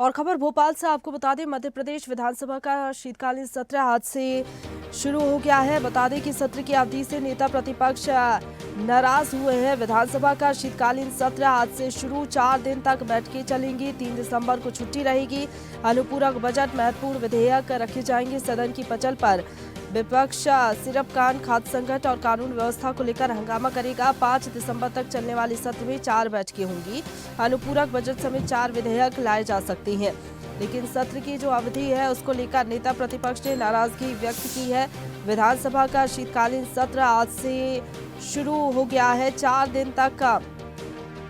और खबर भोपाल से आपको बता दें, मध्य प्रदेश विधानसभा का शीतकालीन सत्र आज से शुरू हो गया है। बता दें कि सत्र की अवधि से नेता प्रतिपक्ष नाराज हुए हैं। विधानसभा का शीतकालीन सत्र आज से शुरू 4 दिन तक बैठकें चलेंगी। 3 दिसंबर को छुट्टी रहेगी। अनुपूरक बजट, महत्वपूर्ण विधेयक रखे जाएंगे सदन की पटल पर। विपक्ष सिर्फ खाद्य संकट और कानून व्यवस्था को लेकर हंगामा करेगा। 5 दिसंबर तक चलने वाले सत्र में 4 बैठकें होंगी। अनुपूरक बजट समेत 4 विधेयक लाए जा सकते हैं, लेकिन सत्र की जो अवधि है उसको लेकर नेता प्रतिपक्ष ने नाराजगी व्यक्त की है। विधानसभा का शीतकालीन सत्र आज से शुरू हो गया है। 4 दिन तक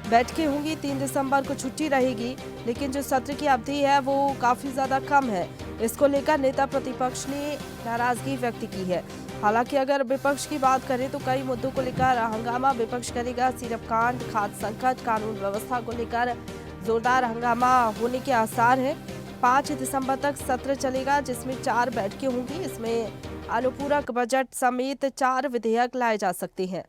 बैठकें होंगी। 3 दिसंबर को छुट्टी रहेगी, लेकिन जो सत्र की अवधि है वो काफ़ी ज़्यादा कम है। इसको लेकर नेता प्रतिपक्ष ने नाराजगी व्यक्त की है। हालांकि अगर विपक्ष की बात करें तो कई मुद्दों को लेकर हंगामा विपक्ष करेगा। सिरप कांड, खाद्य संकट, कानून व्यवस्था को लेकर जोरदार हंगामा होने के आसार हैं। 5 दिसंबर तक सत्र चलेगा, जिसमें 4 बैठकें होंगी। इसमें अनुपूरक बजट समेत 4 विधेयक लाए जा सकते हैं।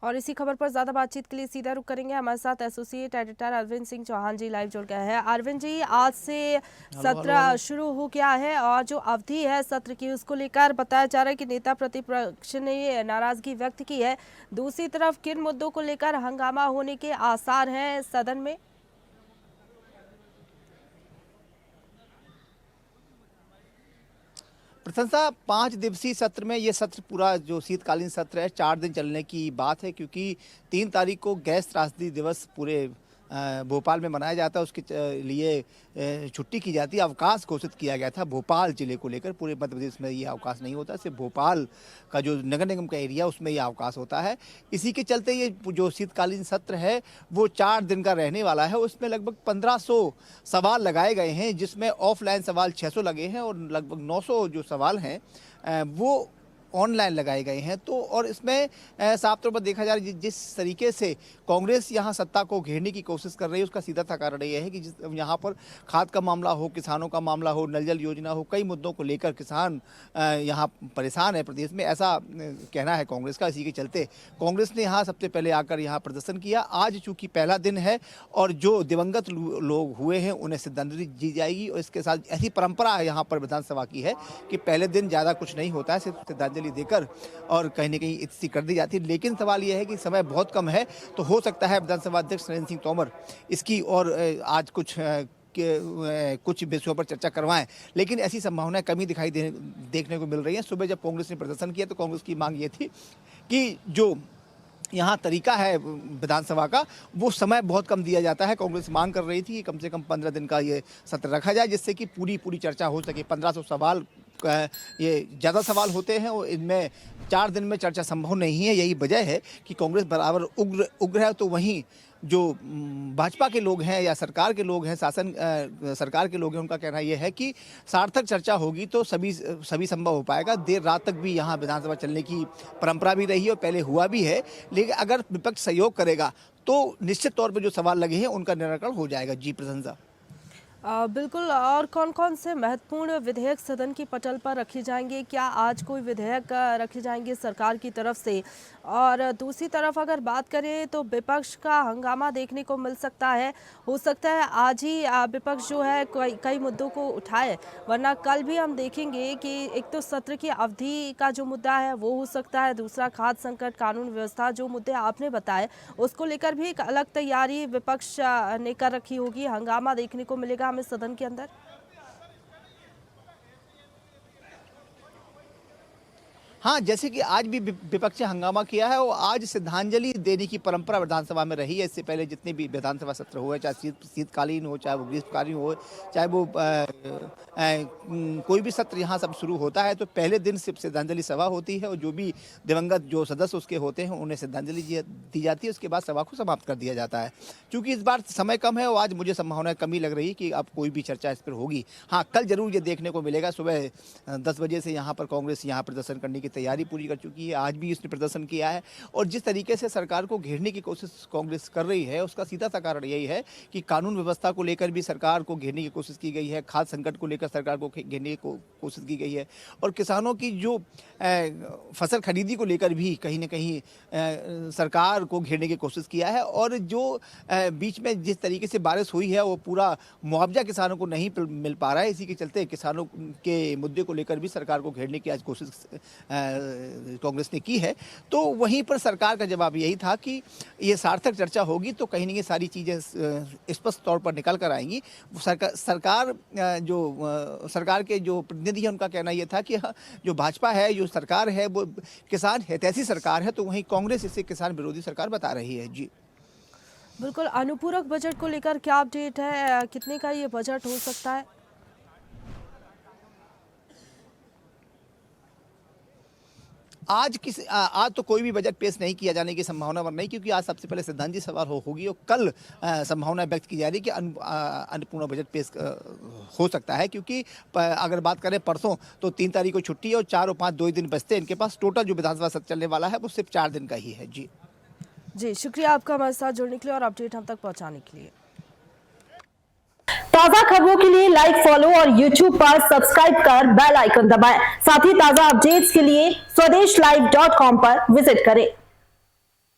और इसी खबर पर ज्यादा बातचीत के लिए सीधा रुख करेंगे। हमारे साथ एसोसिएट एडिटर अरविंद सिंह चौहान जी लाइव जुड़ गए हैं। अरविंद जी, आज से सत्र शुरू हो गया है और जो अवधि है सत्र की उसको लेकर बताया जा रहा है कि नेता प्रतिपक्ष ने नाराजगी व्यक्त की है। दूसरी तरफ किन मुद्दों को लेकर हंगामा होने के आसार हैं सदन में? प्रशंसा 5 दिवसीय सत्र में ये सत्र पूरा जो शीतकालीन सत्र है 4 दिन चलने की बात है, क्योंकि 3 तारीख को गैस त्रासदी दिवस पूरे भोपाल में मनाया जाता है। उसके लिए छुट्टी की जाती है, अवकाश घोषित किया गया था भोपाल जिले को लेकर। पूरे मध्य प्रदेश में ये अवकाश नहीं होता, सिर्फ भोपाल का जो नगर निगम का एरिया उसमें ये अवकाश होता है। इसी के चलते ये जो शीतकालीन सत्र है वो 4 दिन का रहने वाला है। उसमें लगभग 1500 सवाल लगाए गए हैं, जिसमें ऑफलाइन सवाल 600 लगे हैं और लगभग 900 जो सवाल हैं वो ऑनलाइन लगाए गए हैं। तो और इसमें साफ तौर पर देखा जा रहा है जिस तरीके से कांग्रेस यहाँ सत्ता को घेरने की कोशिश कर रही है, उसका सीधा सा कारण ये है कि जिस यहाँ पर खाद का मामला हो, किसानों का मामला हो, नल जल योजना हो, कई मुद्दों को लेकर किसान यहाँ परेशान है प्रदेश में, ऐसा कहना है कांग्रेस का। इसी के चलते कांग्रेस ने यहाँ सबसे पहले आकर यहाँ प्रदर्शन किया। आज चूँकि पहला दिन है और जो दिवंगत लोग हुए हैं उन्हें श्रद्धांजलि दी जाएगी, और इसके साथ ऐसी परंपरा है यहाँ पर विधानसभा की है कि पहले दिन ज़्यादा कुछ नहीं होता है, सिर्फ श्रद्धांजलि देकर और कहीं न कहीं इतनी कर दी जाती है। लेकिन सवाल यह है कि समय बहुत कम है, तो हो सकता है विधानसभा अध्यक्ष नरेंद्र सिंह तोमर इसकी और आज कुछ विषयों पर चर्चा करवाएं, लेकिन ऐसी संभावनाएं कमी देखने को मिल रही हैं। सुबह जब कांग्रेस ने प्रदर्शन किया तो कांग्रेस की मांग ये थी कि जो यहाँ तरीका है विधानसभा का वो समय बहुत कम दिया जाता है। कांग्रेस मांग कर रही थी कि कम से कम 15 दिन का ये सत्र रखा जाए, जिससे कि पूरी चर्चा हो सके। 1500 सवाल ये ज़्यादा सवाल होते हैं और इनमें 4 दिन में चर्चा संभव नहीं है। यही वजह है कि कांग्रेस बराबर उग्र है। तो वहीं जो भाजपा के लोग हैं या सरकार के लोग हैं, सरकार के लोग हैं, उनका कहना यह है कि सार्थक चर्चा होगी तो सभी संभव हो पाएगा। देर रात तक भी यहाँ विधानसभा चलने की परंपरा भी रही है और पहले हुआ भी है, लेकिन अगर विपक्ष सहयोग करेगा तो निश्चित तौर पर जो सवाल लगे हैं उनका निराकरण हो जाएगा। जी प्रशंसा। बिल्कुल। और कौन कौन से महत्वपूर्ण विधेयक सदन की पटल पर रखे जाएंगे? क्या आज कोई विधेयक रखे जाएंगे सरकार की तरफ से? और दूसरी तरफ अगर बात करें तो विपक्ष का हंगामा देखने को मिल सकता है। हो सकता है आज ही विपक्ष जो है कई मुद्दों को उठाए, वरना कल भी हम देखेंगे कि एक तो सत्र की अवधि का जो मुद्दा है वो हो सकता है, दूसरा खाद्य संकट, कानून व्यवस्था, जो मुद्दे आपने बताए उसको लेकर भी एक अलग तैयारी विपक्ष ने कर रखी होगी। हंगामा देखने को मिलेगा हमें सदन के अंदर। हाँ, जैसे कि आज भी विपक्ष ने हंगामा किया है और आज श्रद्धांजलि देने की परंपरा विधानसभा में रही है। इससे पहले जितने भी विधानसभा सत्र हुए, चाहे शीतकालीन हो, चाहे वो ग्रीष्मकालीन हो, चाहे वो कोई भी सत्र यहाँ सब शुरू होता है तो पहले दिन सिर्फ श्रद्धांजलि सभा होती है और जो भी दिवंगत जो सदस्य उसके होते हैं उन्हें श्रद्धांजलि दी जाती है। उसके बाद सभा को समाप्त कर दिया जाता है। क्योंकि इस बार समय कम है और आज मुझे संभावना कमी लग रही है कि अब कोई भी चर्चा इस पर होगी। हाँ, कल जरूर ये देखने को मिलेगा। सुबह 10 बजे से यहाँ पर कांग्रेस यहाँ प्रदर्शन करने की तैयारी पूरी कर चुकी है। आज भी उसने प्रदर्शन किया है और जिस तरीके से सरकार को घेरने की कोशिश कांग्रेस कर रही है उसका सीधा सा कारण यही है कि कानून व्यवस्था को लेकर भी सरकार को घेरने की कोशिश की गई है, खाद्य संकट को लेकर सरकार को घेरने की कोशिश की गई है और किसानों की जो फसल खरीदी को लेकर भी कहीं ना कहीं सरकार को घेरने की कोशिश किया है और जो बीच में जिस तरीके से बारिश हुई है वो पूरा मुआवजा किसानों को नहीं मिल पा रहा है। इसी के चलते किसानों के मुद्दे को लेकर भी सरकार को घेरने की आज कोशिश कांग्रेस ने की है। तो वहीं पर सरकार का जवाब यही था कि ये सार्थक चर्चा होगी तो कहीं ना कहीं सारी चीज़ें स्पष्ट तौर पर निकल कर आएंगी। सरकार के जो प्रतिनिधि हैं उनका कहना यह था कि जो भाजपा है, जो सरकार है वो किसान हितैषी सरकार है, तो वहीं कांग्रेस इसे किसान विरोधी सरकार बता रही है। जी बिल्कुल। अनुपूरक बजट को लेकर क्या अपडेट है, कितने का ये बजट हो सकता है? आज तो कोई भी बजट पेश नहीं किया जाने की संभावना बन रही, क्योंकि आज सबसे पहले सिद्धांत जी सवाल होगी और कल संभावना व्यक्त की जा रही कि अन्नपूर्णा बजट पेश हो सकता है, क्योंकि अगर बात करें परसों तो 3 तारीख को छुट्टी है और 4 और 5 2 ही दिन बचते हैं इनके पास। टोटल जो विधानसभा सत्र चलने वाला है वो सिर्फ 4 दिन का ही है। जी शुक्रिया आपका हमारे साथ जुड़ने के लिए और अपडेट हम तक पहुंचाने के लिए। ताजा खबरों के लिए लाइक, फॉलो और YouTube पर सब्सक्राइब कर बेल आइकन दबाएं। साथ ही ताजा अपडेट्स के लिए स्वदेशलाइव.com पर विजिट करें।